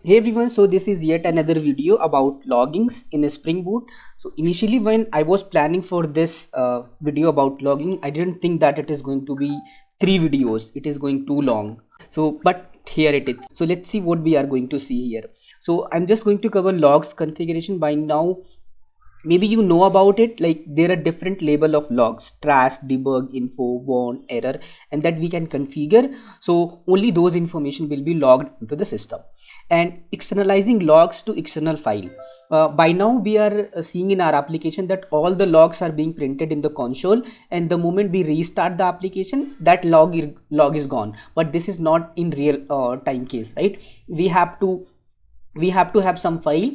Hey everyone, so this is yet another video about loggings in a Spring Boot. So initially when I was planning for this video about logging, I didn't think that it is going to be 3 videos. It is going too long. So but here it is. So let's see what we are going to see here. So I'm just going to cover logs configuration. By now maybe you know about it, like there are different label of logs: trash, debug, info, warn, error, and that we can configure. So only those information will be logged into the system. And externalizing logs to external file, by now we are seeing in our application that all the logs are being printed in the console, and the moment we restart the application, that log is gone. But this is not in real time case, right? We have to have some file,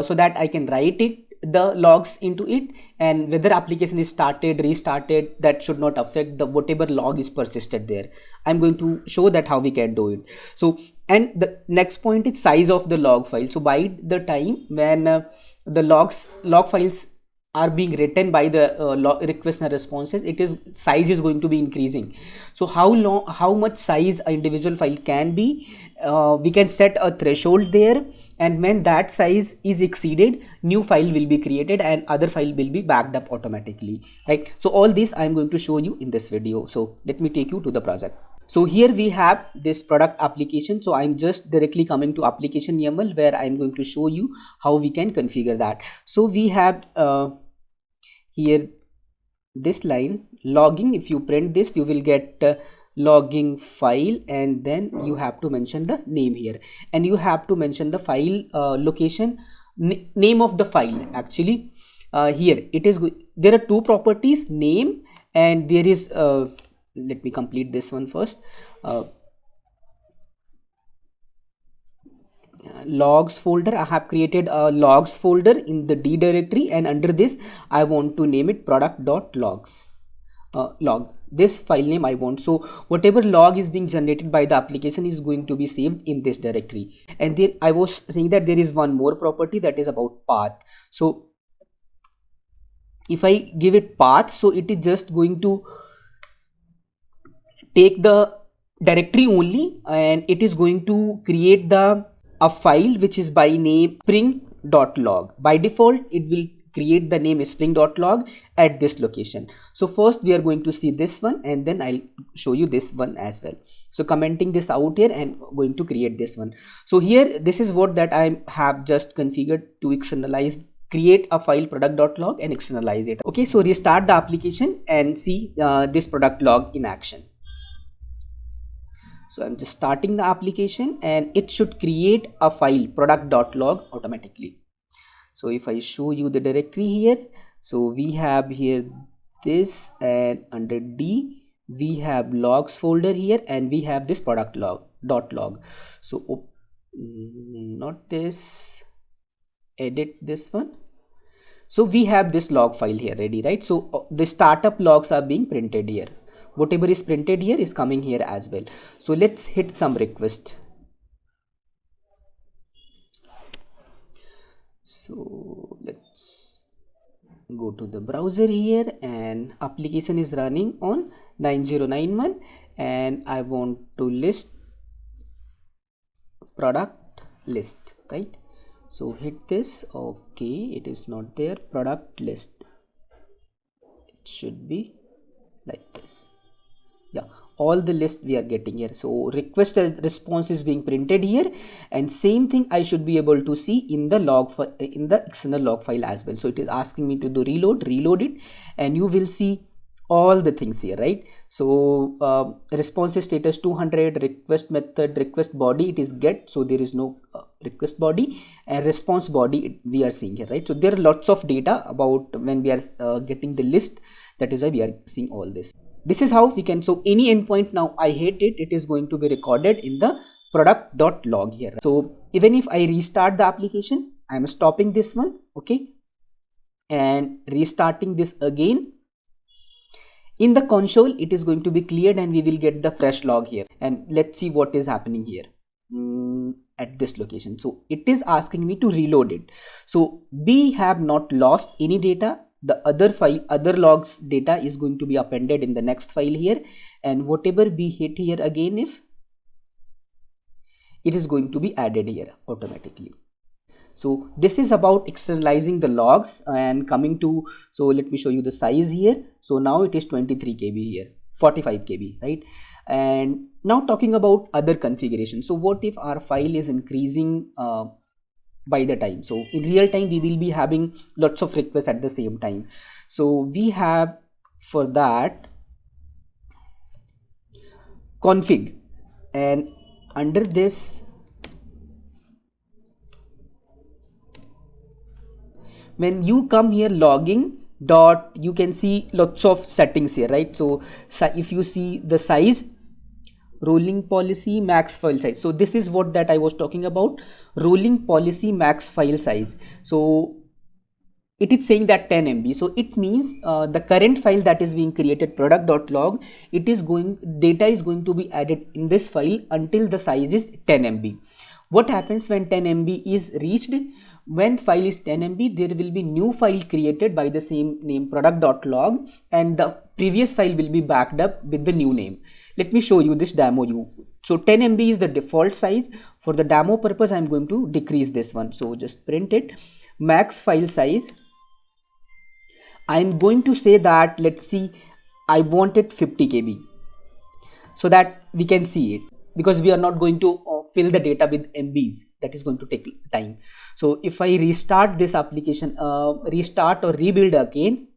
so that I can write the logs into it, and whether application is started, restarted, that should not affect the whatever log is persisted there. I'm going to show that how we can do it. So, and the next point is size of the log file. So by the time when the log files are being written by the request and responses, it is size is going to be increasing. So how much size an individual file can be, we can set a threshold there, and when that size is exceeded, new file will be created and other file will be backed up automatically, right? So all this I'm going to show you in this video. So let me take you to the project. So here we have this product application. So I'm just directly coming to application YAML, where I'm going to show you how we can configure that. So we have here this line logging. If you print this, you will get logging file, and then you have to mention the name here, and you have to mention the file location, name of the file. Actually here it is there are two properties, name, and there is let me complete this one first. Logs folder, I have created a logs folder in the D directory, and under this I want to name it product.logs. Log, this file name I want. So whatever log is being generated by the application is going to be saved in this directory. And there I was saying that there is one more property, that is about path. So if I give it path, so it is just going to take the directory only, and it is going to create a file which is by name spring.log. By default it will create the name spring.log at this location. So first we are going to see this one, and then I'll show you this one as well. So commenting this out here and going to create this one. So here this is what that I have just configured to externalize, create a file product.log and externalize it. Okay, so restart the application and see this product log in action. So I'm just starting the application, and it should create a file product.log automatically. So if I show you the directory here, so we have here this, and under D we have logs folder here, and we have this product log. So not this, edit this one. So we have this log file here ready, right? So the startup logs are being printed here. Whatever is printed here is coming here as well. So let's hit some request. So let's go to the browser here, and application is running on 9091, and I want to list product list, right? So hit this. Okay, it is not there, product list. It should be like this. Yeah, all the list we are getting here. So request as response is being printed here, and same thing I should be able to see in the log in the external log file as well. So it is asking me to do reload it, and you will see all the things here, right? So response status 200, request method, request body, it is get, so there is no request body, and response body we are seeing here, right? So there are lots of data about when we are getting the list. That is why we are seeing all this. This is how we can, so any endpoint now I hit it, it is going to be recorded in the product.log here. So even if I restart the application, I am stopping this one, okay, and restarting this again. In the console it is going to be cleared, and we will get the fresh log here. And let's see what is happening here at this location. So it is asking me to reload it. So we have not lost any data. The other file, other logs data is going to be appended in the next file here, and whatever we hit here again, if it is going to be added here automatically. So this is about externalizing the logs and coming to, so let me show you the size here. So now it is 23 KB here, 45 KB, right? And now talking about other configurations. So what if our file is increasing by the time? So in real time we will be having lots of requests at the same time. So we have for that config, and under this when you come here logging dot, you can see lots of settings here, right? So if you see the size, rolling policy, max file size. So this is what that I was talking about, rolling policy max file size. So it is saying that 10 MB. So it means the current file that is being created, product.log, it is going, data is going to be added in this file until the size is 10 MB. What happens when 10 MB is reached? When file is 10 MB, there will be new file created by the same name, product.log, and the previous file will be backed up with the new name. Let me show you this demo. So 10 MB is the default size. For the demo purpose, I am going to decrease this one. So just print it, max file size. I am going to say that, let's see, I want it 50 KB so that we can see it, because we are not going to fill the data with MBs. That is going to take time. So if I restart this application, restart or rebuild again,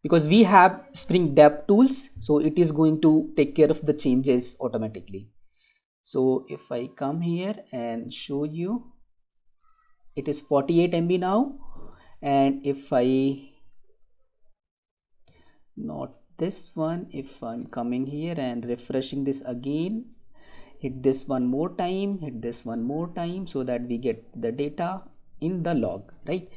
because we have Spring DevTools, so it is going to take care of the changes automatically. So if I come here and show you, it is 48 MB now. And if I, not this one, if I'm coming here and refreshing this again, hit this one more time, hit this one more time, so that we get the data in the log, right?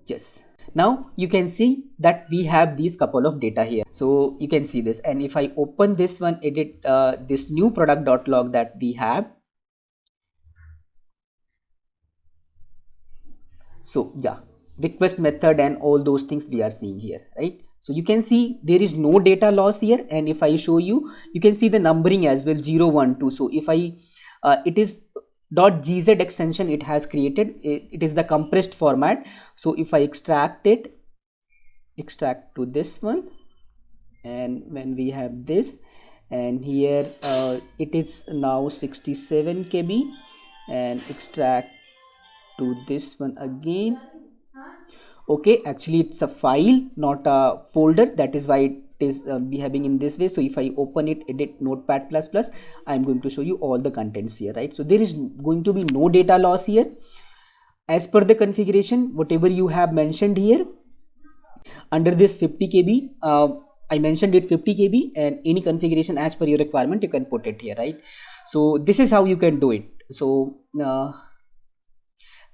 Yes. Now you can see that we have these couple of data here. So you can see this, and if I open this one, edit this new product.log that we have. So yeah, request method and all those things we are seeing here, right? So you can see there is no data loss here, and if I show you, you can see the numbering as well, 0, 1, 2. So if I, it is .gz extension it has created, it is the compressed format. So if I extract it, extract to this one, and when we have this, and here it is now 67 KB, and extract to this one again. Okay, actually it's a file, not a folder. That is why it is behaving in this way. So if I open it, edit notepad++, I'm going to show you all the contents here, right? So there is going to be no data loss here. As per the configuration, whatever you have mentioned here, under this 50 KB, I mentioned it 50 KB, and any configuration as per your requirement, you can put it here, right? So this is how you can do it. So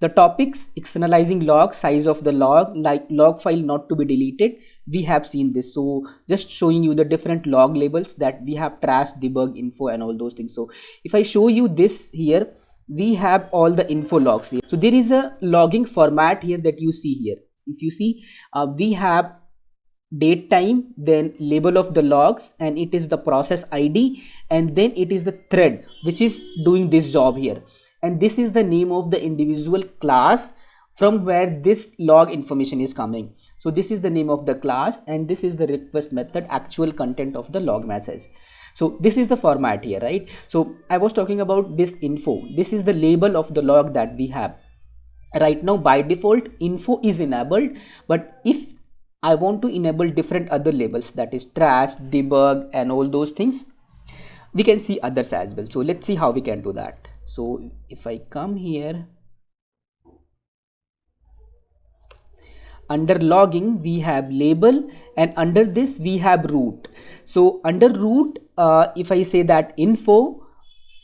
the topics, externalizing log, size of the log, like log file not to be deleted, we have seen this. So just showing you the different log labels that we have, trash, debug, info, and all those things. So if I show you this here, we have all the info logs here. So there is a logging format here that you see here. If you see, we have date time, then label of the logs, and it is the process ID, and then it is the thread which is doing this job here. And this is the name of the individual class from where this log information is coming. So this is the name of the class, and this is the request method, actual content of the log message. So this is the format here, right? So I was talking about this info. This is the label of the log that we have. Right now by default info is enabled, but if I want to enable different other labels, that is trash, debug, and all those things, we can see others as well. So let's see how we can do that. So if I come here, under logging we have label, and under this we have root. So under root, if I say that info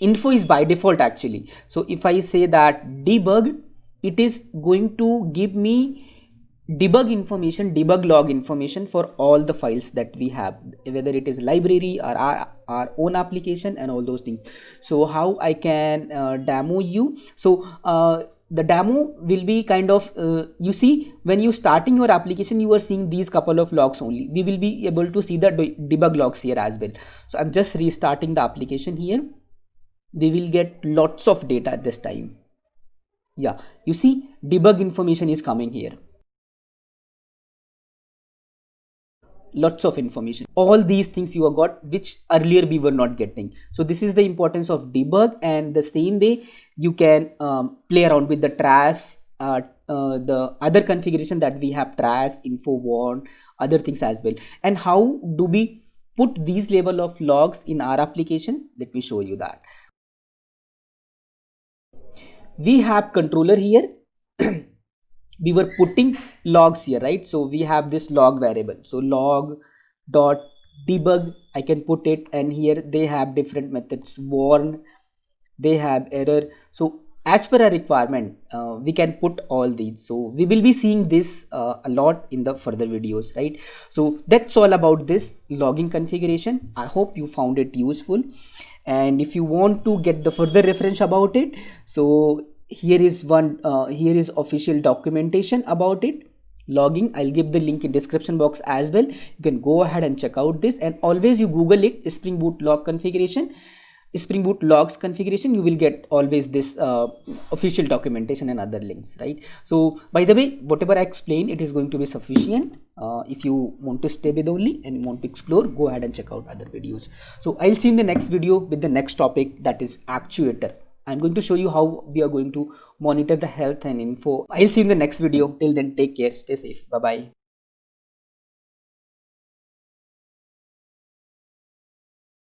is by default actually. So if I say that debug, it is going to give me debug information, debug log information for all the files that we have, whether it is library or our own application and all those things. So how I can demo you? So the demo will be kind of, you see, when you starting your application, you are seeing these couple of logs only. We will be able to see the debug logs here as well. So I'm just restarting the application here. We will get lots of data at this time. Yeah, you see debug information is coming here. Lots of information, all these things you have got which earlier we were not getting. So this is the importance of debug, and the same way you can play around with the trash, the other configuration that we have, trash, info, warn, other things as well. And how do we put these level of logs in our application? Let me show you that. We have controller here. We were putting logs here, right? So we have this log variable, so log dot debug, I can put it, and here they have different methods, warn, they have error. So as per our requirement, we can put all these. So we will be seeing this a lot in the further videos, right? So that's all about this logging configuration. I hope you found it useful, and if you want to get the further reference about it, so here is one, here is official documentation about it, logging. I'll give the link in description box as well. You can go ahead and check out this, and always you Google it, Spring Boot log configuration, Spring Boot logs configuration, you will get always this official documentation and other links, right? So by the way, whatever I explained, it is going to be sufficient. If you want to stay with only and want to explore, go ahead and check out other videos. So I'll see you in the next video with the next topic, that is actuator. I'm going to show you how we are going to monitor the health and info. I'll see you in the next video. Till then, take care, stay safe. Bye bye.